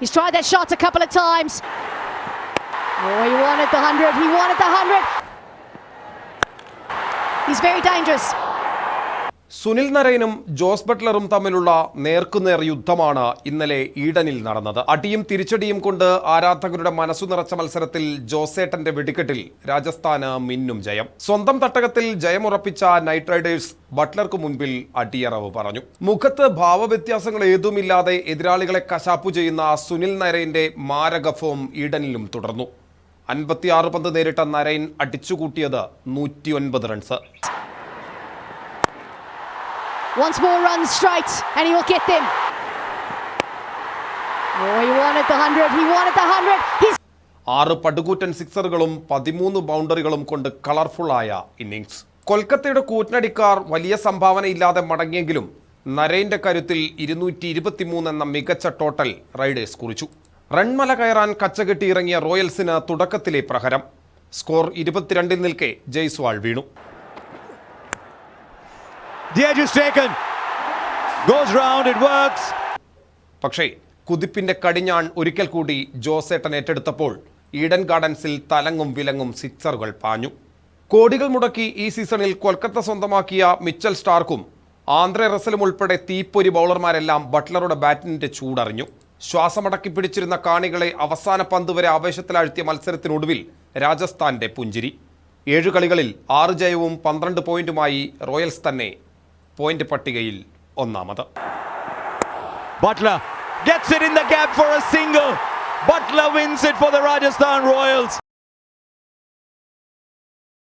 He's tried that shot a couple of times. Oh, he wanted the 100. He wanted the 100. He's very dangerous. Sunil നരൈനും Jose ബട്ട്ലറും തമ്മിലുള്ള നേർക്കുനേർ യുദ്ധമാണ് ഇന്നലെ ഈഡനിൽ നടന്നത്. അടിയും തിരിച്ചടിയും കൊണ്ട് ആരാധകരുടെ മനസ്സു നിറച്ച മത്സരത്തിൽ ജോസേട്ടന്റെ വെടിക്കെട്ടിൽ രാജസ്ഥാന് മിന്നും ജയം. സ്വന്തം തട്ടകത്തിൽ ജയമുറപ്പിച്ച നൈറ്റ് റൈഡേഴ്സ് ബട്ട്ലർക്ക് മുൻപിൽ അടിയറവ് പറഞ്ഞു. മുഖത്ത് ഭാവവ്യത്യാസങ്ങൾ ഏതുമില്ലാതെ എതിരാളികളെ കശാപ്പു ചെയ്യുന്ന സുനിൽ നരൈന്റെ മാരക ഫോം ഈഡനിലും തുടർന്നു. 56 പന്ത് നേരിട്ട നരൈൻ അടിച്ചുകൂട്ടിയത് 109 runs. Once more runs straight and he will get them. Oh, he wanted the 100. He wanted the 100. He's 6 പടുകൂറ്റൻ സിക്സറുകളും 13 ബൗണ്ടറികളും കൊണ്ട് കളർഫുള്ളായ ഇന്നിംഗ്സ്. കൊൽക്കത്തയുടെ കൂറ്റനടിക്കാർ വലിയ സംഭാവനയില്ലാതെ മടങ്ങിയെങ്കിലും നരൈന്റെ കരുത്തിൽ 223 എന്ന മികച്ച ടോട്ടൽ റൈഡേഴ്സ് കുറിച്ചു. റൺമല കയറാൻ കച്ചകെട്ടി ഇറങ്ങിയ റോയൽസിന് തുടക്കത്തിലെ പ്രഹരം. സ്കോർ 22 നിൽക്കെ ജയ്സ്വാൾ വീണു. The edge is taken. Goes round, it works. പക്ഷേ കുതിപ്പിന്റെ കടിഞ്ഞാൺ ഒരിക്കൽ കൂടി ജോസേട്ടൻ ഏറ്റെടുത്തപ്പോൾ ഈഡൻ ഗാർഡൻസിൽ തലങ്ങും വിലങ്ങും സിക്സറുകൾ പാഞ്ഞു. കോടികൾ മുടക്കി ഈ സീസണിൽ കൊൽക്കത്ത സ്വന്തമാക്കിയ മിച്ചൽ സ്റ്റാർക്കും ആന്ദ്രെ റസലും ഉൾപ്പെടെ തീപ്പൊരി ബൗളർമാരെല്ലാം ബട്ട്ലറുടെ ബാറ്റിന്റെ ചൂടറിഞ്ഞു. ശ്വാസമടക്കി പിടിച്ചിരുന്ന കാണികളെ അവസാന പന്ത് വരെ ആവേശത്തിലാഴ്ത്തിയ മത്സരത്തിനൊടുവിൽ രാജസ്ഥാന്റെ പുഞ്ചിരി. 7 കളികളിൽ 6 ജയവും 12 പോയിന്റുമായി റോയൽസ് തന്നെ പോയിന്റ് പട്ടികയിൽ ഒന്നാമത്. Butler gets it in the gap for a single. Butler wins it for the Rajasthan Royals.